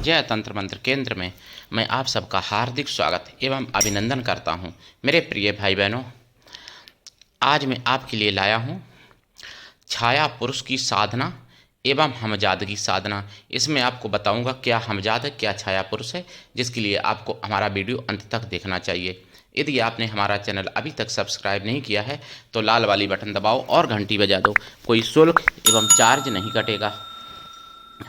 विजय तंत्र मंत्र केंद्र में मैं आप सबका हार्दिक स्वागत एवं अभिनंदन करता हूं। मेरे प्रिय भाई बहनों, आज मैं आपके लिए लाया हूं छाया पुरुष की साधना एवं हमजाद की साधना। इसमें आपको बताऊंगा क्या हमजाद है, क्या छाया पुरुष है, जिसके लिए आपको हमारा वीडियो अंत तक देखना चाहिए। यदि आपने हमारा चैनल अभी तक सब्सक्राइब नहीं किया है तो लाल वाली बटन दबाओ और घंटी बजा दो। कोई शुल्क एवं चार्ज नहीं कटेगा।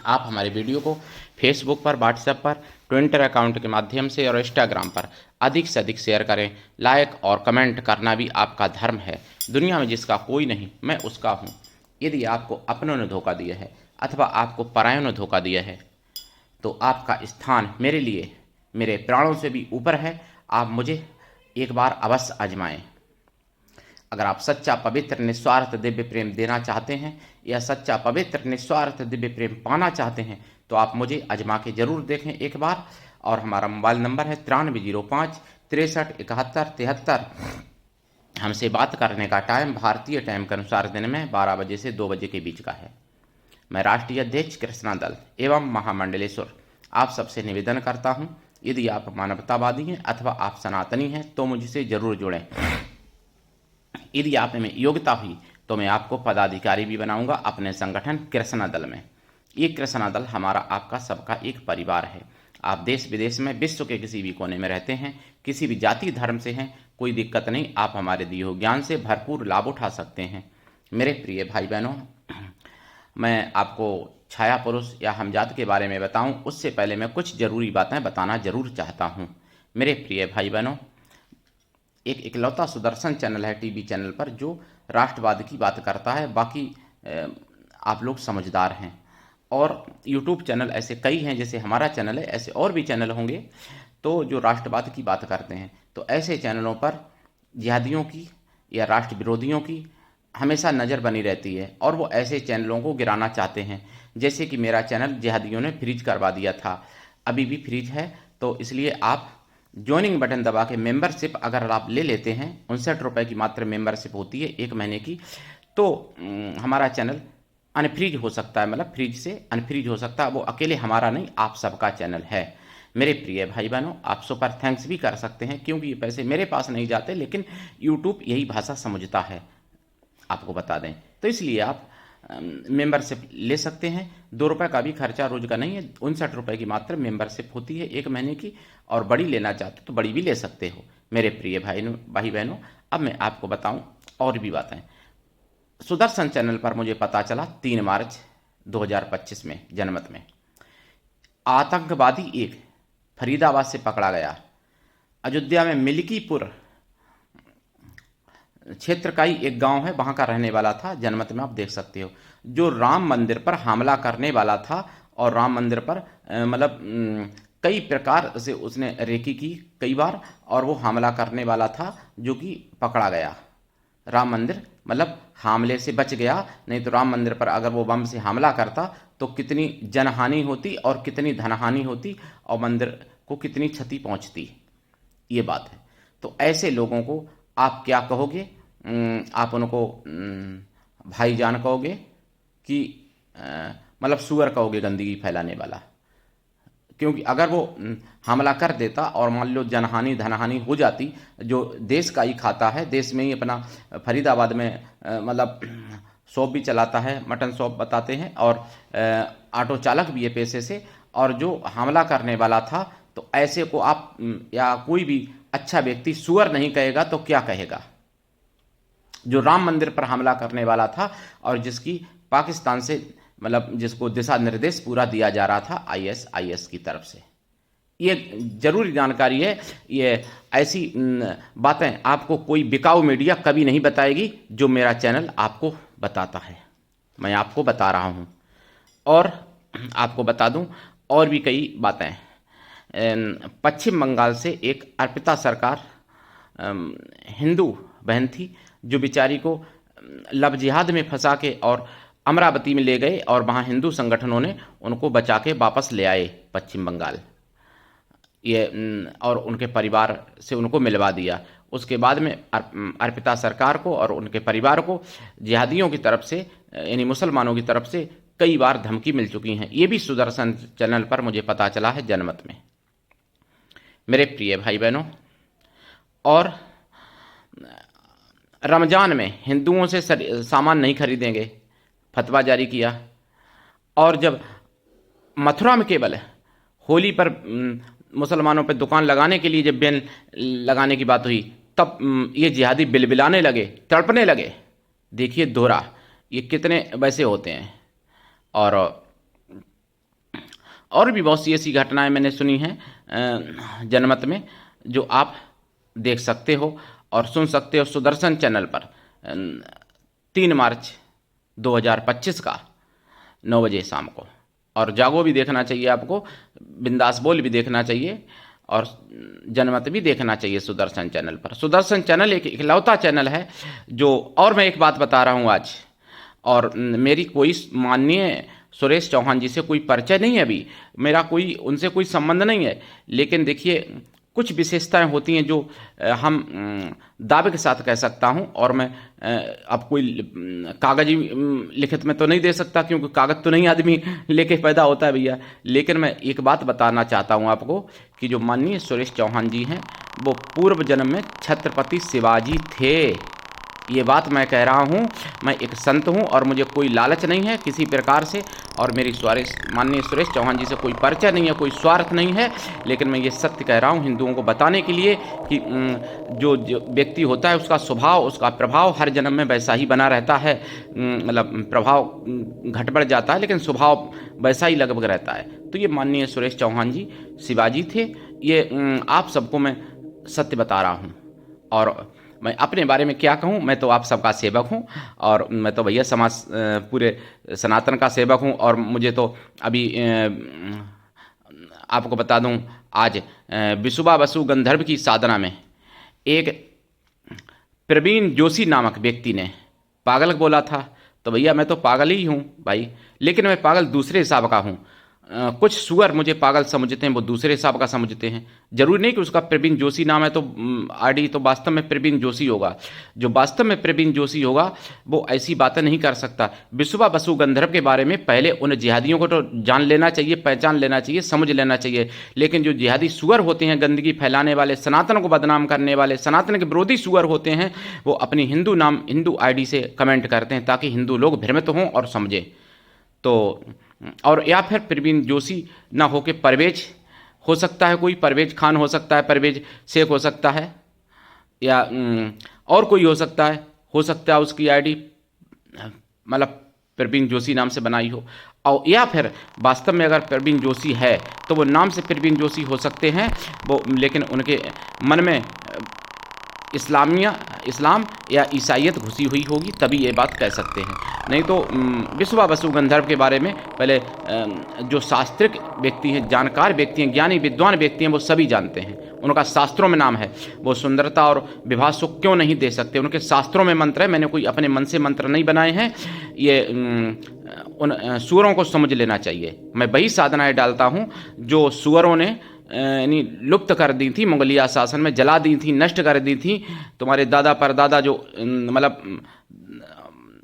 आप हमारे वीडियो को फेसबुक पर, व्हाट्सएप पर, ट्विटर अकाउंट के माध्यम से और इंस्टाग्राम पर अधिक से अधिक शेयर करें। लाइक और कमेंट करना भी आपका धर्म है। दुनिया में जिसका कोई नहीं, मैं उसका हूँ। यदि आपको अपनों ने धोखा दिया है अथवा आपको परायों ने धोखा दिया है तो आपका स्थान मेरे लिए मेरे प्राणों से भी ऊपर है। आप मुझे एक बार अवश्य आजमाएं। अगर आप सच्चा पवित्र निस्वार्थ दिव्य प्रेम देना चाहते हैं या सच्चा पवित्र निस्वार्थ दिव्य प्रेम पाना चाहते हैं तो आप मुझे आजमा के जरूर देखें एक बार। और हमारा मोबाइल नंबर है 9305 63 71 73। हमसे बात करने का टाइम भारतीय टाइम के अनुसार दिन में 12 बजे से 2 बजे के बीच का है। मैं राष्ट्रीय अध्यक्ष कृष्णा दल एवं महामंडलेश्वर आप सबसे निवेदन करता हूं, यदि आप मानवतावादी हैं अथवा आप सनातनी हैं तो मुझसे जरूर जुड़ें। यदि आप में योग्यता हुई तो मैं आपको पदाधिकारी भी बनाऊंगा अपने संगठन कृष्णा दल में। ये कृष्णा दल हमारा आपका सबका एक परिवार है। आप देश विदेश में विश्व के किसी भी कोने में रहते हैं, किसी भी जाति धर्म से हैं, कोई दिक्कत नहीं। आप हमारे दिए हुए ज्ञान से भरपूर लाभ उठा सकते हैं। मेरे प्रिय भाई बहनों, मैं आपको छाया पुरुष या हमजाद के बारे में बताऊं उससे पहले मैं कुछ जरूरी बातें बताना जरूर चाहता हूं। मेरे प्रिय भाई बहनों, एक इकलौता सुदर्शन चैनल है टीवी चैनल पर जो राष्ट्रवाद की बात करता है। बाकी आप लोग समझदार हैं। और यूट्यूब चैनल ऐसे कई हैं, जैसे हमारा चैनल है ऐसे और भी चैनल होंगे तो जो राष्ट्रवाद की बात करते हैं। तो ऐसे चैनलों पर जिहादियों की या राष्ट्र विरोधियों की हमेशा नज़र बनी रहती है और वो ऐसे चैनलों को गिराना चाहते हैं। जैसे कि मेरा चैनल जिहादियों ने फ्रीज करवा दिया था, अभी भी फ्रीज है। तो इसलिए आप ज्वाइनिंग बटन दबा के मेंबरशिप अगर आप ले लेते हैं, 59 रुपये की मात्र मेंबरशिप होती है 1 महीने की, तो हमारा चैनल अनफ्रीज हो सकता है। मतलब फ्रीज से अनफ्रीज हो सकता है। वो अकेले हमारा नहीं, आप सबका चैनल है। मेरे प्रिय भाई बहनों, आप सुपर थैंक्स भी कर सकते हैं क्योंकि ये पैसे मेरे पास नहीं जाते, लेकिन यूट्यूब यही भाषा समझता है, आपको बता दें। तो इसलिए आप मेंबरशिप ले सकते हैं। 2 रुपये का भी खर्चा रोज का नहीं है। 59 रुपये की मात्र मेंबरशिप होती है 1 महीने की। और बड़ी लेना चाहते हो तो बड़ी भी ले सकते हो। मेरे प्रिय भाई बहनों, अब मैं आपको बताऊं और भी बातें। सुदर्शन चैनल पर मुझे पता चला 3 मार्च 2025 में जनमत में आतंकवादी एक फरीदाबाद से पकड़ा गया। अयोध्या में मिल्कीपुर क्षेत्र का ही एक गांव है, वहां का रहने वाला था। जनमत में आप देख सकते हो, जो राम मंदिर पर हमला करने वाला था और राम मंदिर पर कई प्रकार से उसने रेकी की कई बार और वो हमला करने वाला था, जो कि पकड़ा गया। राम मंदिर मतलब हमले से बच गया, नहीं तो राम मंदिर पर अगर वो बम से हमला करता तो कितनी जनहानि होती और कितनी धनहानि होती और मंदिर को कितनी क्षति पहुंचती, ये बात है। तो ऐसे लोगों को आप क्या कहोगे? आप उनको भाईजान कहोगे कि मतलब सुअर कहोगे, गंदगी फैलाने वाला? क्योंकि अगर वो हमला कर देता और मान लो जनहानि धनहानि हो जाती, जो देश का ही खाता है, देश में ही अपना फरीदाबाद में मतलब शॉप भी चलाता है, मटन शॉप बताते हैं, और ऑटो चालक भी है पेशे से, और जो हमला करने वाला था, तो ऐसे को आप या कोई भी अच्छा व्यक्ति सुअर नहीं कहेगा तो क्या कहेगा? जो राम मंदिर पर हमला करने वाला था और जिसकी पाकिस्तान से मतलब जिसको दिशा निर्देश पूरा दिया जा रहा था आईएसआईएस की तरफ से। ये जरूरी जानकारी है। ये ऐसी बातें आपको कोई बिकाऊ मीडिया कभी नहीं बताएगी जो मेरा चैनल आपको बताता है। मैं आपको बता रहा हूँ। और आपको बता दूँ और भी कई बातें। पश्चिम बंगाल से एक अर्पिता सरकार हिंदू बहन थी, जो बेचारी को लव जिहाद में फंसा के और अमरावती में ले गए और वहाँ हिंदू संगठनों ने उनको बचा के वापस ले आए पश्चिम बंगाल। ये और उनके परिवार से उनको मिलवा दिया। उसके बाद में अर्पिता सरकार को और उनके परिवार को जिहादियों की तरफ से, यानी मुसलमानों की तरफ से कई बार धमकी मिल चुकी हैं। ये भी सुदर्शन चैनल पर मुझे पता चला है जनमत में। मेरे प्रिय भाई बहनों, और रमज़ान में हिंदुओं से सामान नहीं खरीदेंगे, फतवा जारी किया। और जब मथुरा में केवल होली पर मुसलमानों पर दुकान लगाने के लिए जब बैन लगाने की बात हुई, तब ये जिहादी बिलबिलाने लगे, तड़पने लगे। देखिए दोहरा, ये कितने वैसे होते हैं। और भी बहुत सी ऐसी घटनाएं मैंने सुनी हैं जनमत में, जो आप देख सकते हो और सुन सकते हो सुदर्शन चैनल पर 3 मार्च 2025 का 9 बजे शाम को। और जागो भी देखना चाहिए आपको, बिंदास बोल भी देखना चाहिए, और जनमत भी देखना चाहिए सुदर्शन चैनल पर। सुदर्शन चैनल एक इकलौता चैनल है जो, और मैं एक बात बता रहा हूँ आज, और मेरी कोई माननीय सुरेश चौहान जी से कोई परिचय नहीं है, अभी मेरा कोई उनसे कोई संबंध नहीं है, लेकिन देखिए कुछ विशेषताएं होती हैं जो हम दावे के साथ कह सकता हूं। और मैं अब कोई कागजी लिखित में तो नहीं दे सकता, क्योंकि कागज तो नहीं आदमी लेके पैदा होता है भैया। लेकिन मैं एक बात बताना चाहता हूं आपको कि जो माननीय सुरेश चौहान जी हैं, वो पूर्व जन्म में छत्रपति शिवाजी थे। ये बात मैं कह रहा हूँ, मैं एक संत हूँ और मुझे कोई लालच नहीं है किसी प्रकार से, और मेरी माननीय सुरेश चौहान जी से कोई परिचय नहीं है, कोई स्वार्थ नहीं है। लेकिन मैं ये सत्य कह रहा हूँ हिंदुओं को बताने के लिए कि जो व्यक्ति होता है उसका स्वभाव, उसका प्रभाव हर जन्म में वैसा ही बना रहता है। मतलब प्रभाव घट बढ़ जाता है, लेकिन स्वभाव वैसा ही लगभग रहता है। तो ये माननीय सुरेश चौहान जी शिवाजी थे। ये आप सबको मैं सत्य बता रहा हूँ। और मैं अपने बारे में क्या कहूँ, मैं तो आप सबका सेवक हूँ, और मैं तो भैया समाज पूरे सनातन का सेवक हूँ। और मुझे तो अभी आपको बता दूँ, आज विसुबा बसु गंधर्व की साधना में एक प्रवीण जोशी नामक व्यक्ति ने पागल बोला था। तो भैया मैं तो पागल ही हूँ भाई, लेकिन मैं पागल दूसरे हिसाब का हूँ। कुछ सुअर मुझे पागल समझते हैं, वो दूसरे हिसाब का समझते हैं। जरूरी नहीं कि उसका प्रवीण जोशी नाम है तो आईडी तो वास्तव में प्रवीण जोशी होगा। जो वास्तव में प्रवीण जोशी होगा वो ऐसी बातें नहीं कर सकता। विसुबा बसु गंधर्व के बारे में पहले उन जिहादियों को तो जान लेना चाहिए, पहचान लेना चाहिए, समझ लेना चाहिए। लेकिन जो जिहादी सुअर होते हैं, गंदगी फैलाने वाले, सनातन को बदनाम करने वाले, सनातन के विरोधी सुअर होते हैं, वो अपनी हिंदू आईडी से कमेंट करते हैं ताकि हिंदू लोग भ्रमित हों और समझें। तो और या फिर प्रवीण जोशी ना हो के परवेज हो सकता है, कोई परवेज खान हो सकता है, परवेज शेख हो सकता है, या और कोई हो सकता है उसकी आईडी मतलब प्रवीण जोशी नाम से बनाई हो। और या फिर वास्तव में अगर प्रवीण जोशी है तो वो नाम से प्रवीण जोशी हो सकते हैं वो, लेकिन उनके मन में इस्लाम या ईसाइयत घुसी हुई होगी, तभी ये बात कह सकते हैं। नहीं तो विसुबा बसु गंधर्व के बारे में पहले जो शास्त्रिक व्यक्ति हैं, जानकार व्यक्ति हैं, ज्ञानी विद्वान व्यक्ति हैं, वो सभी जानते हैं। उनका शास्त्रों में नाम है। वो सुंदरता और विवाह सुख क्यों नहीं दे सकते, उनके शास्त्रों में मंत्र है। मैंने कोई अपने मन से मंत्र नहीं बनाए हैं। ये उन सुअरों को समझ लेना चाहिए। मैं वही साधनाएं डालता हूँ जो सुअरों ने यानी लुप्त कर दी थी, मुगलिया शासन में जला दी थी, नष्ट कर दी थी। तुम्हारे दादा परदादा जो मतलब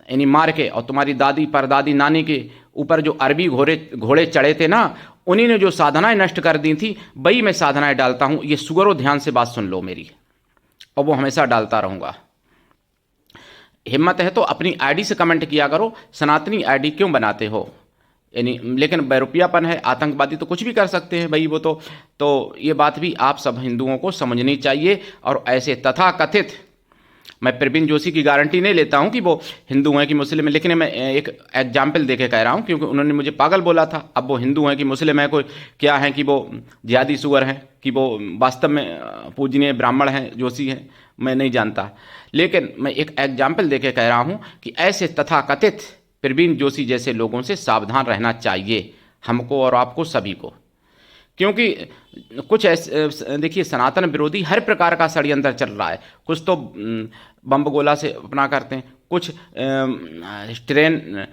यानी मार के, और तुम्हारी दादी परदादी नानी के ऊपर जो अरबी घोड़े चढ़े थे ना, उन्हीं ने जो साधनाएं नष्ट कर दी थी, वही मैं साधनाएं डालता हूँ। ये सुअरों ध्यान से बात सुन लो मेरी, और वो हमेशा डालता रहूँगा। हिम्मत है तो अपनी आईडी से कमेंट किया करो, सनातनी आईडी क्यों बनाते हो यानी। लेकिन बैरुपियापन है, आतंकवादी तो कुछ भी कर सकते हैं भाई वो तो ये बात भी आप सब हिंदुओं को समझनी चाहिए। और ऐसे तथाकथित, मैं प्रवीण जोशी की गारंटी नहीं लेता हूं कि वो हिंदू हैं कि मुस्लिम हैं, लेकिन मैं एक एग्जाम्पल देके कह रहा हूं, क्योंकि उन्होंने मुझे पागल बोला था। अब वो हिंदू हैं कि मुस्लिम हैं, कोई क्या है कि वो जिहादी सुअर हैं कि वो वास्तव में पूजनीय ब्राह्मण हैं, जोशी हैं, मैं नहीं जानता। लेकिन मैं एक एग्जाम्पल देके कह रहा हूं कि ऐसे तथाकथित प्रवीण जोशी जैसे लोगों से सावधान रहना चाहिए हमको और आपको सभी को। क्योंकि कुछ ऐसे देखिए, सनातन विरोधी हर प्रकार का षड्यंत्र चल रहा है। कुछ तो बम गोला से अपना करते हैं, कुछ ट्रेन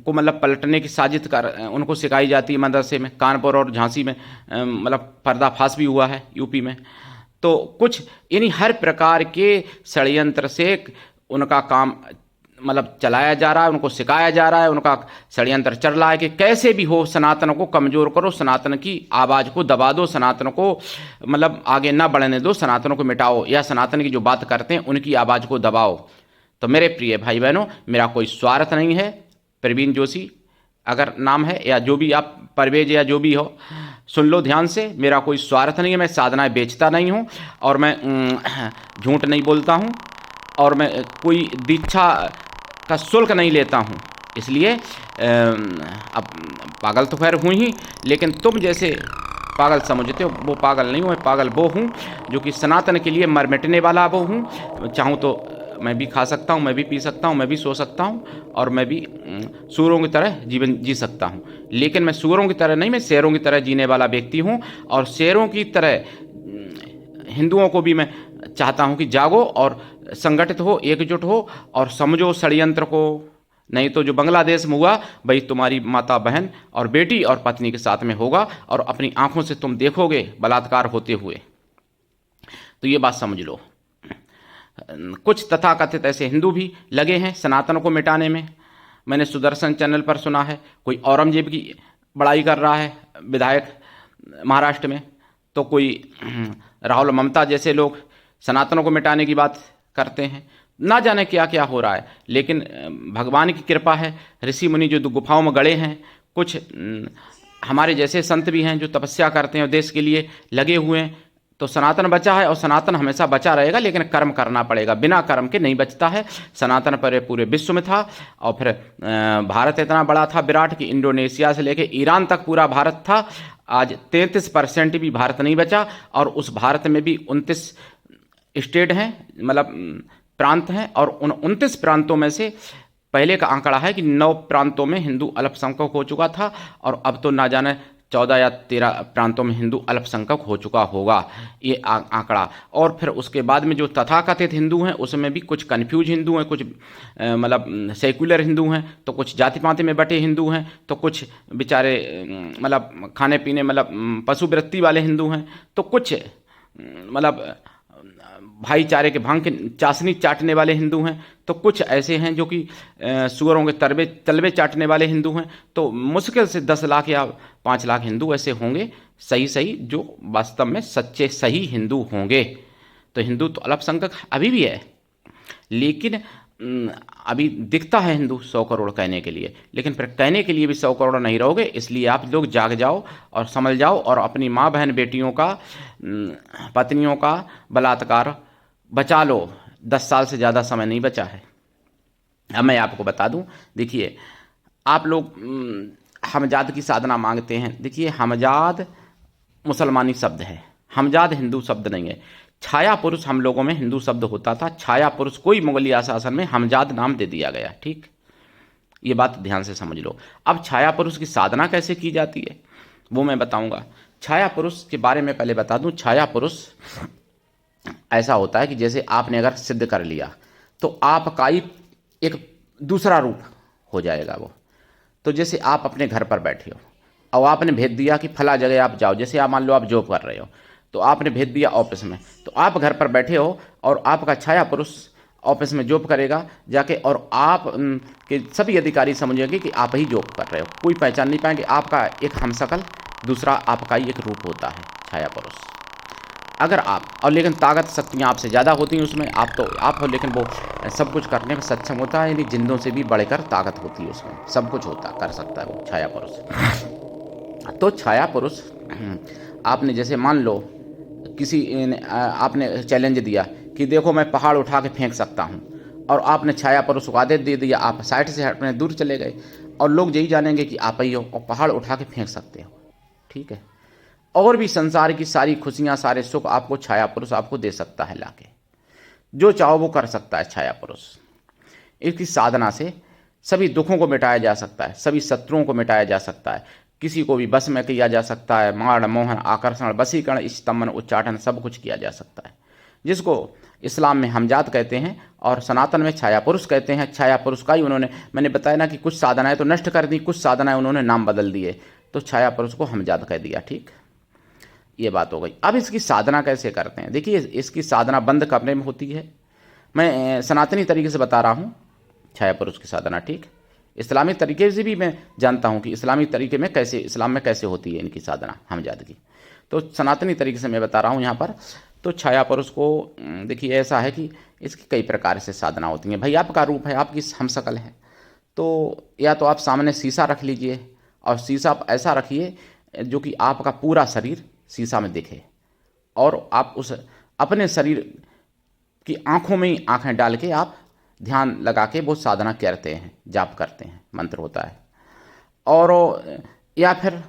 को मतलब पलटने की साजिश कर उनको सिखाई जाती है मदरसे में। कानपुर और झांसी में मतलब पर्दाफाश भी हुआ है, यूपी में। तो कुछ यानी हर प्रकार के षड्यंत्र से उनका काम मतलब चलाया जा रहा है, उनको सिखाया जा रहा है, उनका षड्यंत्र चल रहा है कि कैसे भी हो सनातन को कमजोर करो, सनातन की आवाज़ को दबा दो, सनातन को मतलब आगे ना बढ़ने दो, सनातन को मिटाओ, या सनातन की जो बात करते हैं उनकी आवाज़ को दबाओ। तो मेरे प्रिय भाई बहनों, मेरा कोई स्वार्थ नहीं है। प्रवीण जोशी अगर नाम है, या जो भी आप परवेज या जो भी हो, सुन लो ध्यान से, मेरा कोई स्वार्थ नहीं है। मैं साधनाएं बेचता नहीं हूँ, और मैं झूठ नहीं बोलता हूँ, और मैं कोई दीक्षा का शुल्क नहीं लेता हूँ। इसलिए अब पागल तो खैर हूँ ही, लेकिन तुम जैसे पागल समझते हो वो पागल नहीं हूँ। मैं पागल वो हूँ जो कि सनातन के लिए मर मिटने वाला वो हूँ। चाहूँ तो मैं भी खा सकता हूँ, मैं भी पी सकता हूँ, मैं भी सो सकता हूँ, और मैं भी सूरों की तरह जीवन जी सकता हूँ। लेकिन मैं सूरों की तरह नहीं, मैं शेरों की तरह जीने वाला व्यक्ति हूँ। और शेरों की तरह हिंदुओं को भी मैं चाहता हूँ कि जागो और संगठित हो, एकजुट हो, और समझो षड्यंत्र को। नहीं तो जो बांग्लादेश में हुआ भाई तुम्हारी माता बहन और बेटी और पत्नी के साथ में होगा, और अपनी आंखों से तुम देखोगे बलात्कार होते हुए। तो ये बात समझ लो। कुछ तथाकथित ऐसे हिंदू भी लगे हैं सनातन को मिटाने में। मैंने सुदर्शन चैनल पर सुना है कोई औरंगजेब की बड़ाई कर रहा है विधायक महाराष्ट्र में, तो कोई राहुल ममता जैसे लोग सनातनों को मिटाने की बात करते हैं। ना जाने क्या क्या हो रहा है, लेकिन भगवान की कृपा है। ऋषि मुनि जो गुफाओं में गड़े हैं, कुछ हमारे जैसे संत भी हैं जो तपस्या करते हैं और देश के लिए लगे हुए हैं। तो सनातन बचा है, और सनातन हमेशा बचा रहेगा, लेकिन कर्म करना पड़ेगा। बिना कर्म के नहीं बचता है। सनातन पर पूरे विश्व में था, और फिर भारत इतना बड़ा था विराट कि इंडोनेशिया से लेके ईरान तक पूरा भारत था। आज 33% भी भारत नहीं बचा, और उस भारत में भी 29 स्टेट हैं, मतलब प्रांत हैं, और उन 29 प्रांतों में से पहले का आंकड़ा है कि 9 प्रांतों में हिंदू अल्पसंख्यक हो चुका था, और अब तो ना जाने 14 या 13 प्रांतों में हिंदू अल्पसंख्यक हो चुका होगा ये आंकड़ा। और फिर उसके बाद में जो तथाकथित हिंदू हैं उसमें भी कुछ कन्फ्यूज हिंदू हैं, कुछ मतलब सेक्युलर हिंदू हैं, तो कुछ जाति पाति में बटे हिंदू हैं, तो कुछ बेचारे मतलब खाने पीने मतलब पशुवृत्ति वाले हिंदू हैं, तो कुछ मतलब भाईचारे के भांग के चाशनी चाटने वाले हिंदू हैं, तो कुछ ऐसे हैं जो कि सुअरों के तलवे चाटने वाले हिंदू हैं। तो मुश्किल से 10 लाख या 5 लाख हिंदू ऐसे होंगे सही सही जो वास्तव में सच्चे सही हिंदू होंगे। तो हिंदू तो अल्पसंख्यक अभी भी है, लेकिन अभी दिखता है हिंदू 100 करोड़ कहने के लिए, लेकिन फिर कहने के लिए भी 100 करोड़ नहीं रहोगे। इसलिए आप लोग जाग जाओ और समझ जाओ, और अपनी माँ बहन बेटियों का पत्नियों का बलात्कार बचा लो। 10 साल से ज़्यादा समय नहीं बचा है। अब मैं आपको बता दूं, देखिए आप लोग हमजाद की साधना मांगते हैं। देखिए हमजाद मुसलमानी शब्द है, हमजाद हिंदू शब्द नहीं है। छाया पुरुष हम लोगों में हिंदू शब्द होता था। छाया पुरुष कोई मुगलिया शासन में हमजाद नाम दे दिया गया। ठीक, ये बात ध्यान से समझ लो। अब छाया पुरुष की साधना कैसे की जाती है वो मैं बताऊंगा। छाया पुरुष के बारे में पहले बता दूं। छाया पुरुष ऐसा होता है कि जैसे आपने अगर सिद्ध कर लिया तो आपका ही एक दूसरा रूप हो जाएगा वो। तो जैसे आप अपने घर पर बैठे हो और आपने भेज दिया कि फला जगह आप जाओ, जैसे आप मान लो आप जॉब कर रहे हो, तो आपने भेज दिया ऑफिस में, तो आप घर पर बैठे हो और आपका छाया पुरुष ऑफिस में जॉब करेगा जाके, और आप के सभी अधिकारी समझेंगे कि आप ही जॉब कर रहे हो। कोई पहचान नहीं पाएंगे। आपका एक हमशक्ल दूसरा आपका ही एक रूप होता है छाया पुरुष। अगर आप और लेकिन ताकत शक्तियाँ आपसे ज़्यादा होती हैं उसमें, आप तो आप हो, लेकिन वो सब कुछ करने में सक्षम होता है, यानी जिंदों से भी बढ़कर ताकत होती है उसमें, सब कुछ होता कर सकता है वो छाया पुरुष। तो छाया पुरुष आपने जैसे मान लो किसी आपने चैलेंज दिया कि देखो मैं पहाड़ उठा के फेंक सकता हूँ, और आपने छाया पुरुष को आदेश दे दिया, आप साइड से अपने दूर चले गए, और लोग यही जानेंगे कि आप ही हो और पहाड़ उठा के फेंक सकते हो। ठीक है, और भी संसार की सारी खुशियाँ सारे सुख आपको छाया पुरुष आपको दे सकता है लाके। जो चाहो वो कर सकता है छाया पुरुष। इसकी साधना से सभी दुखों को मिटाया जा सकता है, सभी शत्रुओं को मिटाया जा सकता है, किसी को भी बस में किया जा सकता है। मारण मोहन आकर्षण वशीकरण स्तंभन उच्चाटन सब कुछ किया जा सकता है, जिसको इस्लाम में हमजाद कहते हैं और सनातन में छाया पुरुष कहते हैं। छाया पुरुष का ही उन्होंने, मैंने बताया ना कि कुछ साधनाएं तो नष्ट कर दी, कुछ साधनाएं उन्होंने नाम बदल दिए, तो छाया पुरुष को हमजाद कह दिया। ठीक, ये बात हो गई। अब इसकी साधना कैसे करते हैं? देखिए इसकी साधना बंद कमरे में होती है। मैं सनातनी तरीके से बता रहा हूँ। छाया पुरुष की साधना। ठीक, इस्लामी तरीके से भी मैं जानता हूँ कि इस्लामी तरीके में कैसे, इस्लाम में कैसे होती है इनकी साधना हमजाद की। तो सनातनी तरीके से मैं बता रहा हूँ यहाँ पर। तो छाया पुरुष को देखिए ऐसा है कि इसकी कई प्रकार से साधना होती है। भाई आपका रूप है, आपकी हमशक्ल है, तो या तो आप सामने शीशा रख लीजिए, और शीशा आप ऐसा रखिए जो कि आपका पूरा शरीर शीशा में दिखे, और आप उस अपने शरीर की आंखों में ही आंखें डाल के आप ध्यान लगा के वो साधना करते हैं, जाप करते हैं, मंत्र होता है। और या फिर,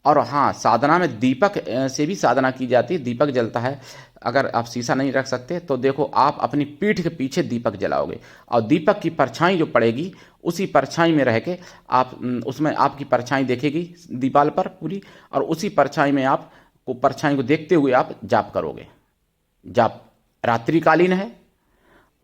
और हाँ, साधना में दीपक से भी साधना की जाती है, दीपक जलता है। अगर आप शीशा नहीं रख सकते तो देखो आप अपनी पीठ के पीछे दीपक जलाओगे, और दीपक की परछाई जो पड़ेगी उसी परछाई में रह के आप, उसमें आपकी परछाई देखेगी दीवार पर पूरी, और उसी परछाई में आप को परछाई को देखते हुए आप जाप करोगे। जाप रात्रिकालीन है,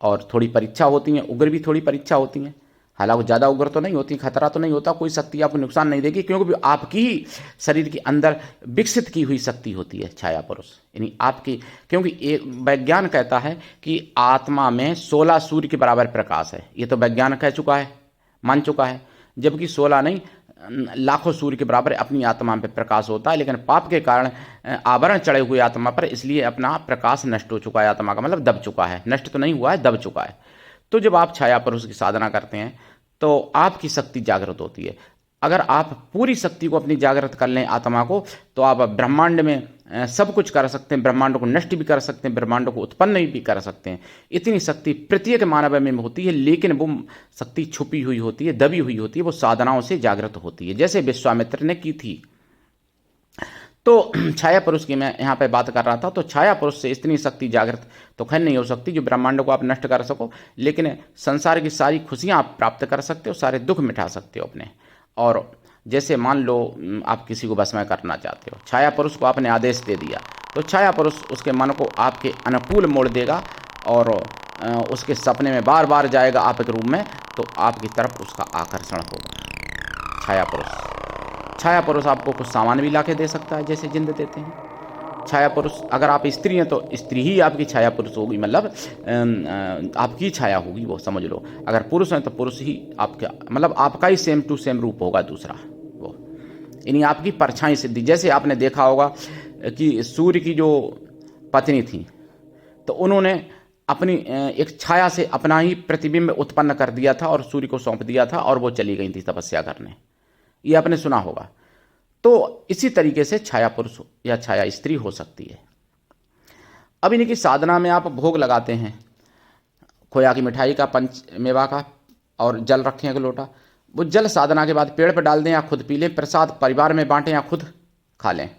और थोड़ी परीक्षा होती है, उग्र भी थोड़ी परीक्षा होती है। हालांकि ज़्यादा उग्र तो नहीं होती, खतरा तो नहीं होता, कोई शक्ति आपको नुकसान नहीं देगी, क्योंकि आपकी ही शरीर के अंदर विकसित की हुई शक्ति होती है छाया पुरुष, यानी आपकी। क्योंकि एक विज्ञान कहता है कि आत्मा में 16 सूर्य के बराबर प्रकाश है, ये तो विज्ञान कह चुका है, मान चुका है। जबकि 16 नहीं, लाखों सूर्य के बराबर अपनी आत्मा पे प्रकाश होता है, लेकिन पाप के कारण आवरण चढ़े हुए आत्मा पर, इसलिए अपना प्रकाश नष्ट हो चुका है, आत्मा का मतलब दब चुका है, नष्ट तो नहीं हुआ है, दब चुका है। तो जब आप छाया पुरुष की साधना करते हैं तो आपकी शक्ति जागृत होती है। अगर आप पूरी शक्ति को अपनी जागृत कर लें आत्मा को, तो आप ब्रह्मांड में सब कुछ कर सकते हैं, ब्रह्मांड को नष्ट भी कर सकते हैं, ब्रह्मांड को उत्पन्न भी कर सकते हैं। इतनी शक्ति प्रत्येक मानव में होती है, लेकिन वो शक्ति छुपी हुई होती है, दबी हुई होती है, वो साधनाओं से जागृत होती है, जैसे विश्वामित्र ने की थी। तो छाया पुरुष की मैं यहाँ पे बात कर रहा था। तो छाया पुरुष से इतनी शक्ति जागृत तो खैर नहीं हो सकती जो ब्रह्मांड को आप नष्ट कर सको, लेकिन संसार की सारी खुशियाँ आप प्राप्त कर सकते हो, सारे दुख मिटा सकते हो अपने। और जैसे मान लो आप किसी को भस्म करना चाहते हो, छाया पुरुष को आपने आदेश दे दिया, तो छाया पुरुष उसके मन को आपके अनुकूल मोड़ देगा, और उसके सपने में बार बार जाएगा आपके रूप में, तो आपकी तरफ उसका आकर्षण होगा। छाया पुरुष आपको कुछ सामान भी ला के दे सकता है, जैसे जिंद देते हैं। छाया पुरुष, अगर आप स्त्री हैं तो स्त्री ही आपकी छाया पुरुष होगी, मतलब आपकी छाया होगी, वो समझ लो। अगर पुरुष हैं तो पुरुष ही आपका, मतलब आपका ही सेम टू सेम रूप होगा दूसरा वो, यानी आपकी परछाई सिद्धि। जैसे आपने देखा होगा कि सूर्य की जो पत्नी थी, तो उन्होंने अपनी एक छाया से अपना ही प्रतिबिंब उत्पन्न कर दिया था और सूर्य को सौंप दिया था, और वो चली गई थी तपस्या करने, ये आपने सुना होगा। तो इसी तरीके से छाया पुरुष या छाया स्त्री हो सकती है। अब इनकी साधना में आप भोग लगाते हैं, खोया की मिठाई का, पंच मेवा का, और जल रखें एक लोटा। वो जल साधना के बाद पेड़ पर डाल दें या खुद पी लें। प्रसाद परिवार में बांटें या खुद खा लें,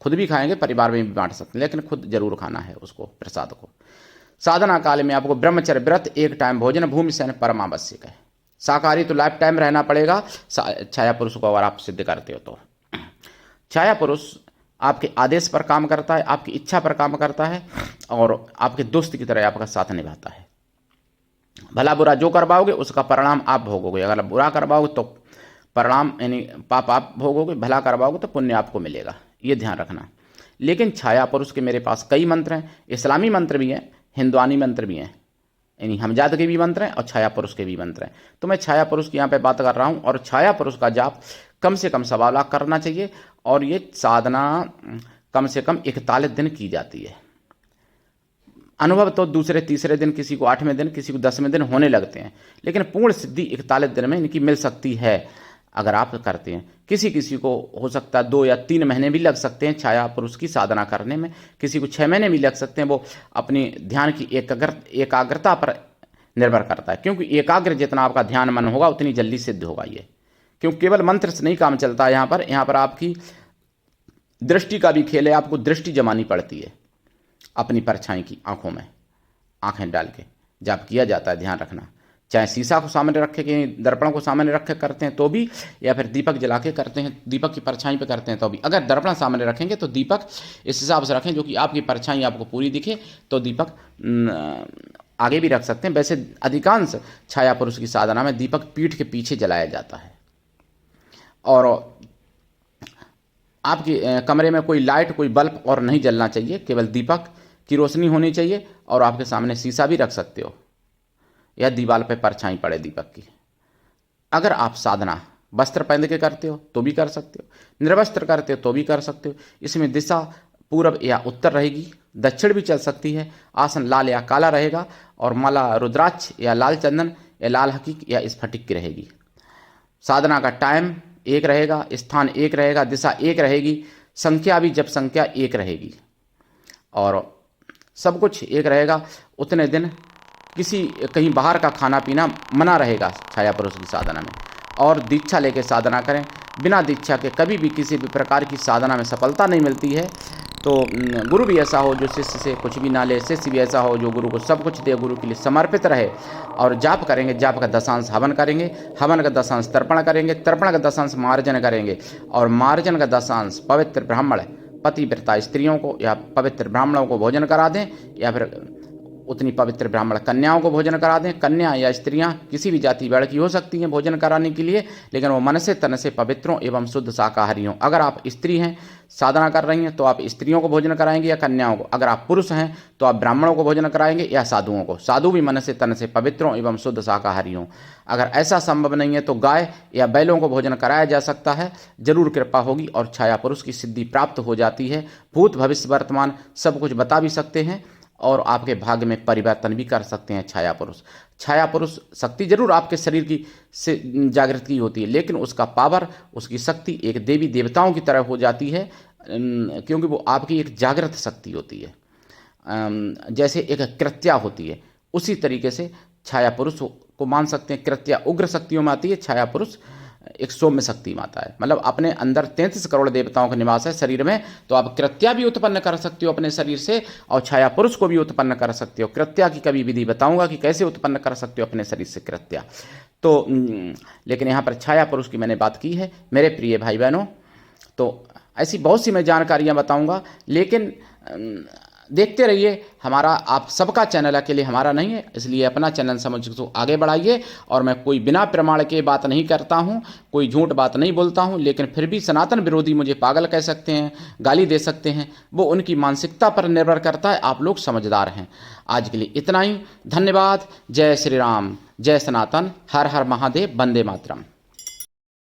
खुद भी खाएंगे, परिवार में भी बांट सकते हैं, लेकिन खुद जरूर खाना है उसको, प्रसाद को। साधना काल में आपको ब्रह्मचर्य व्रत, एक टाइम भोजन, भूमि शयन परम आवश्यक है। शाकाहारी तो लाइफ टाइम रहना पड़ेगा छाया पुरुष को, अगर आप सिद्ध करते हो तो। छाया पुरुष आपके आदेश पर काम करता है, आपकी इच्छा पर काम करता है, और आपके दोस्त की तरह आपका साथ निभाता है। भला बुरा जो करवाओगे उसका परिणाम आप भोगोगे। अगर बुरा करवाओगे तो परिणाम यानी पाप आप भोगोगे, भला करवाओगे तो पुण्य आपको मिलेगा, ये ध्यान रखना। लेकिन छाया पुरुष के मेरे पास कई मंत्र हैं, इस्लामी मंत्र भी हैं, हिंदुआनी मंत्र भी हैं, यानी हमजाद के भी मंत्र हैं और छाया पुरुष के भी मंत्र हैं। तो मैं छाया पुरुष की यहाँ पे बात कर रहा हूँ। और छाया पुरुष का जाप कम से कम 1.25 लाख करना चाहिए, और ये साधना कम से कम 41 दिन की जाती है। अनुभव तो दूसरे तीसरे दिन, किसी को 8वें दिन, किसी को 10वें दिन होने लगते हैं, लेकिन पूर्ण सिद्धि 41 दिन में इनकी मिल सकती है अगर आप करते हैं। किसी किसी को हो सकता है 2 या 3 महीने भी लग सकते हैं छाया पुरुष की साधना करने में, किसी को 6 महीने भी लग सकते हैं। वो अपनी ध्यान की एकाग्रता पर निर्भर करता है, क्योंकि एकाग्र जितना आपका ध्यान मन होगा उतनी जल्दी सिद्ध होगा ये। क्योंकि केवल मंत्र से नहीं काम चलता है यहाँ पर आपकी दृष्टि का भी खेल है, आपको दृष्टि जमानी पड़ती है अपनी परछाई की आंखों में, आंखें डाल के जाप किया जाता है, ध्यान रखना। चाहे शीशा को सामने रख के, दर्पण को सामने रख के करते हैं तो भी, या फिर दीपक जला के करते हैं, दीपक की परछाई पे करते हैं तो भी। अगर दर्पण सामने रखेंगे तो दीपक इस हिसाब से रखें जो कि आपकी परछाई आपको पूरी दिखे, तो दीपक आगे भी रख सकते हैं। वैसे अधिकांश छाया पुरुष की साधना में दीपक पीठ के पीछे जलाया जाता है, और आपके कमरे में कोई लाइट, कोई बल्ब और नहीं जलना चाहिए, केवल दीपक की रोशनी होनी चाहिए। और आपके सामने शीशा भी रख सकते हो, या दीवार पे परछाई पड़े दीपक की। अगर आप साधना वस्त्र पहन के करते हो तो भी कर सकते हो, निर्वस्त्र करते हो तो भी कर सकते हो। इसमें दिशा पूर्व या उत्तर रहेगी, दक्षिण भी चल सकती है। आसन लाल या काला रहेगा और माला रुद्राक्ष या लाल चंदन या लाल हकीक या स्फटिक की रहेगी। साधना का टाइम एक रहेगा, स्थान एक रहेगा, दिशा एक रहेगी, संख्या भी जब संख्या एक रहेगी और सब कुछ एक रहेगा। उतने दिन कहीं बाहर का खाना पीना मना रहेगा छाया पुरुष की साधना में। और दीक्षा लेके साधना करें। बिना दीक्षा के कभी भी किसी भी प्रकार की साधना में सफलता नहीं मिलती है। तो गुरु भी ऐसा हो जो शिष्य से कुछ भी ना ले, शिष्य भी ऐसा हो जो गुरु को सब कुछ दे, गुरु के लिए समर्पित रहे। और जाप करेंगे, जाप का दशांश हवन करेंगे, हवन का दशांश तर्पण करेंगे, तर्पण का दशांश मार्जन करेंगे और मार्जन का दशांश पवित्र ब्राह्मण पतिव्रता स्त्रियों को या पवित्र ब्राह्मणों को भोजन करा दें या फिर उतनी पवित्र ब्राह्मण कन्याओं को भोजन करा दें। कन्या या स्त्रियां किसी भी जाति वर्ग की हो सकती हैं भोजन कराने के लिए, लेकिन वो मन से तन से पवित्रों एवं शुद्ध शाकाहारी हों। अगर आप स्त्री हैं, साधना कर रही हैं, तो आप स्त्रियों को भोजन कराएंगे या कन्याओं को। अगर आप पुरुष हैं तो आप ब्राह्मणों को भोजन कराएंगे या साधुओं को। साधु भी मन से तन से पवित्रों एवं शुद्ध शाकाहारी हों। अगर ऐसा संभव नहीं है तो गाय या बैलों को भोजन कराया जा सकता है। जरूर कृपा होगी और छाया पुरुष की सिद्धि प्राप्त हो जाती है। भूत भविष्य वर्तमान सब कुछ बता भी सकते हैं और आपके भाग्य में परिवर्तन भी कर सकते हैं छाया पुरुष। छाया पुरुष शक्ति जरूर आपके शरीर की से जागृति होती है, लेकिन उसका पावर, उसकी शक्ति एक देवी देवताओं की तरह हो जाती है, क्योंकि वो आपकी एक जागृत शक्ति होती है। जैसे एक कृत्या होती है, उसी तरीके से छाया पुरुष को मान सकते हैं। कृत्या उग्र शक्तियों में आती है, छाया पुरुष एक सौम्य शक्ति में आता है। मतलब अपने अंदर 33 करोड़ देवताओं का निवास है शरीर में, तो आप कृत्या भी उत्पन्न कर सकते हो अपने शरीर से और छाया पुरुष को भी उत्पन्न कर सकते हो। कृत्या की कभी विधि बताऊंगा कि कैसे उत्पन्न कर सकते हो अपने शरीर से कृत्या। तो लेकिन यहाँ पर छाया पुरुष की मैंने बात की है मेरे प्रिय भाई बहनों। तो ऐसी बहुत सी मैं जानकारियाँ बताऊँगा, लेकिन देखते रहिए। हमारा आप सबका चैनल अकेले हमारा नहीं है, इसलिए अपना चैनल समझ को आगे बढ़ाइए। और मैं कोई बिना प्रमाण के बात नहीं करता हूं, कोई झूठ बात नहीं बोलता हूं, लेकिन फिर भी सनातन विरोधी मुझे पागल कह सकते हैं, गाली दे सकते हैं, वो उनकी मानसिकता पर निर्भर करता है। आप लोग समझदार हैं। आज के लिए इतना ही, धन्यवाद। जय श्री राम, जय सनातन, हर हर महादेव, वंदे मातरम।